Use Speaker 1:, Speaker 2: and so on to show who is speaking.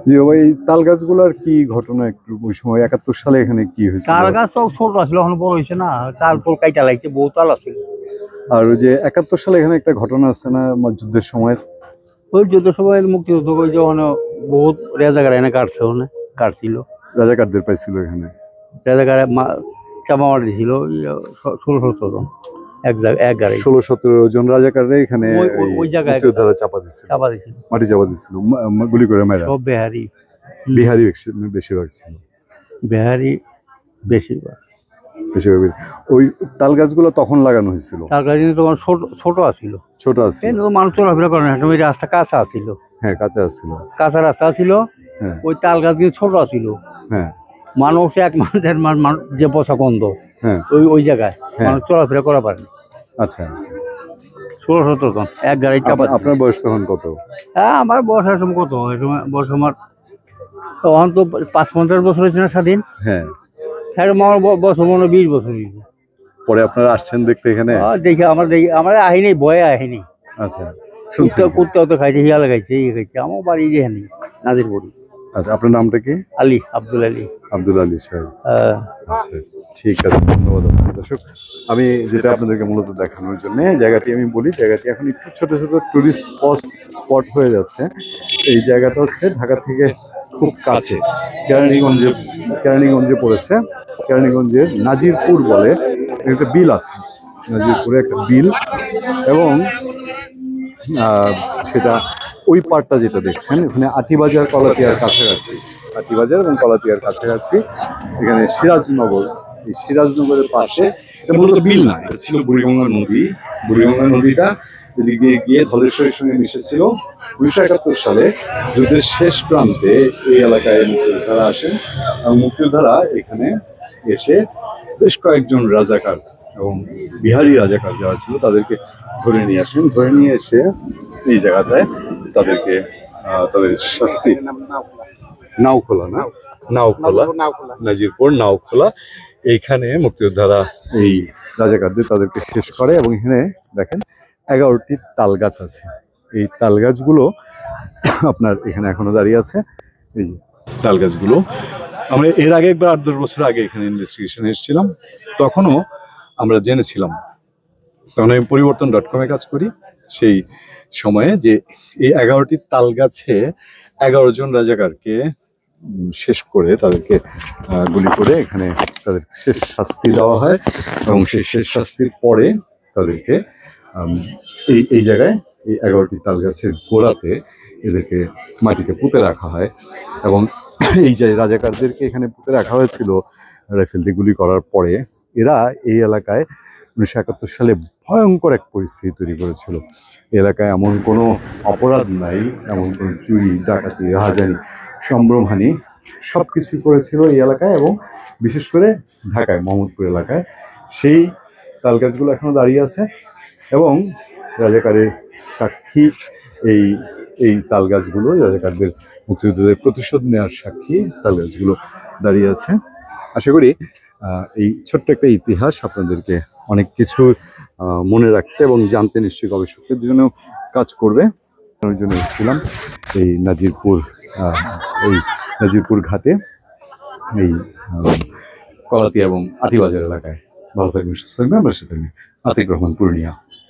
Speaker 1: জি ভাই, এই তাল গাছগুলোর কি ঘটনা একটু ওই সময় ৭১ সালে এখানে কি হয়েছিল?
Speaker 2: তাল গাছ তো ছোট আসলে এখন বড় হয়েছে না, তাল তোল কাইটা লাগছে, বহু তাল আছে।
Speaker 1: আর ওই যে ৭১ সালে এখানে একটা ঘটনা আছে না, যুদ্ধের সময়?
Speaker 2: ওই যুদ্ধ সময় মুক্তিযুদ্ধ ওই যে বহুত রেজাগার এনে কাটছে, কাটছিল
Speaker 1: রাজাকারদের পাইছিল এখানে?
Speaker 2: রেজাগারে চাপা মারি দিছিল ১৬-১৭ জন এক গাড়ি।
Speaker 1: ১৬-১৭ জন রাজাকাররা এখানে
Speaker 2: ওই জায়গায়
Speaker 1: মুক্তিযোদ্ধারা চাপা দিচ্ছিল, মাটি চাপা দিচ্ছিল গুলি করে মারা।
Speaker 2: সব বিহারি
Speaker 1: বেশিরভাগ ছিল।
Speaker 2: বিহারি বেশিরভাগ।
Speaker 1: ওই তাল গাছগুলো তখন লাগানো হয়েছিল?
Speaker 2: তাল গাছ তোমার ছোট আছিল,
Speaker 1: ছোট আছিল,
Speaker 2: মানুষ চলাফেরা করে না, ওই রাস্তা কাঁচা আছিল।
Speaker 1: হ্যাঁ কাঁচা আছিল,
Speaker 2: কাঁচা রাস্তা ছিল। ওই তাল গাছ কিন্তু ছোট আছিল।
Speaker 1: হ্যাঁ,
Speaker 2: মানুষ ১ মাস ১.৫ মাস যে বসা বন্ধ,
Speaker 1: হ্যাঁ
Speaker 2: ওই জায়গায় মানুষ চলাফেরা করা পারেনি।
Speaker 1: আচ্ছা,
Speaker 2: ১৬-১৭ জন এক গাড়ি চাপা।
Speaker 1: আপনার বয়স তখন কত?
Speaker 2: হ্যাঁ, আমার বয়স সময় কত, বয়স আমার তখন তো ৫-৫০ বছর হয়েছে না স্বাধীন।
Speaker 1: হ্যাঁ,
Speaker 2: আমার বয়স মনে ২০ বছর হয়েছে।
Speaker 1: পরে আপনারা আসছেন দেখতে এখানে?
Speaker 2: দেখি আমার আহিনি, ভয়ে আহিনি।
Speaker 1: আচ্ছা,
Speaker 2: কুত্তাও তো খাইছে, হিয়াল খাইছে, খাইছে। আমার বাড়ি এখানে নাজিরপুর।
Speaker 1: আচ্ছা, আপনার নামটা কি?
Speaker 2: আলী, আব্দুল আলী।
Speaker 1: আব্দুল আলী সাহেব। আচ্ছা, ঠিক আছে, ধন্যবাদ। দর্শক, আমি যেটা আপনাদেরকে মূলত দেখানোর জন্য জায়গাটি আমি বলি, জায়গাটি এখন একটু ছোট ছোট টুরিস্ট স্পট হয়ে যাচ্ছে। এই জায়গাটা হচ্ছে ঢাকা থেকে খুব কাছে, কেরানীগঞ্জে পড়েছে। কেরানীগঞ্জের নাজিরপুর বলে একটা বিল আছে, নাজিরপুরে একটা বিল, এবং সেটা ওই পার্টটা যেটা দেখছেন এখানে আটিবাজার কলাতিয়ার কাছাকাছি, আটিবাজার এবং কলাতিয়ার কাছাকাছি এখানে সিরাজনগর। এই সিরাজনগরের পাশে এটা মূলত বিল না, এটা ছিল বুড়িগঙ্গা নদী। বুড়িগঙ্গা নদীটা এদিক দিয়ে গিয়ে ধলেশ্বরের সঙ্গে মিশেছিল। ১৯৭১ সালে যুদ্ধের শেষ প্রান্তে এই এলাকায় মুক্তিযোদ্ধারা আসেন, এবং মুক্তিযোদ্ধারা এখানে এসে বেশ কয়েকজন রাজাকার এবং বিহারি রাজাকার যারা ছিল তাদেরকে ধরে নিয়ে আসেন। ধরে নিয়ে এসে এই জায়গাটায় তাদেরকে তাদের শাস্তি, নাওখোলা, নাজিরপুর নাওখোলা, এইখানে মুক্তিযোদ্ধারা এই রাজাকারদের তাদেরকে শেষ করে। এবং এখানে দেখেন 11টি তাল গাছ আছে। এই তাল গাছগুলো আপনার এখানে এখনো দাঁড়িয়ে আছে। এই যে তাল গাছগুলো, আমরা এর আগে একবার ৮-১০ বছর আগে এখানে ইনভেস্টিগেশনে এসেছিলাম, তখনও আমরা জেনেছিলাম, তখন আমি পরিবর্তন.com-এ কাজ করি, সেই সময়ে যে এই 11টি তাল গাছে 11 জন রাজাকারকে শেষ করে তাদেরকে গুলি করে এখানে তাদের শেষ শাস্তি দেওয়া হয়। এবং সেই শেষ শাস্তির পরে তাদেরকে এই জায়গায় এই 11টি তাল গাছের গোড়াতে এদেরকে মাটিতে পুঁতে রাখা হয়। এবং এই যে রাজাকারদেরকে এখানে পুঁতে রাখা হয়েছিল রাইফেল দিয়ে গুলি করার পরে, এরা এই এলাকায় ১৯৭১ সালে ভয়ঙ্কর এক পরিস্থিতি তৈরি করেছিল। এলাকায় এমন কোনো অপরাধ নাই, এমন কোনো চুরি, ডাকাতি, রাহাজানি, সম্ভ্রমহানি সব কিছুই করেছিল এই এলাকায়, এবং বিশেষ করে ঢাকায় মোহাম্মদপুর এলাকায়। সেই তাল গাছগুলো এখনো দাঁড়িয়ে আছে, এবং রাজাকারের সাক্ষী এই তাল গাছগুলো, রাজাকারদের মুক্তিযোদ্ধাদের প্রতিশোধ নেওয়ার সাক্ষী তাল গাছগুলো দাঁড়িয়ে আছে। আশা করি এই ছোট্ট একটা ইতিহাস আপনাদেরকে অনেক কিছু মনে রাখতে এবং জানতে নিশ্চয়ই গবেষকদের জন্য কাজ করবে। ওই জন্য এসেছিলাম এই নাজিরপুর ঘাটে, এই কলাতিয়া এবং আটিবাজার এলাকায়। ভালো থাকবেন, সুস্থ থাকবেন। আমরা সেটা আতিক রহমান, পূর্ণিয়া।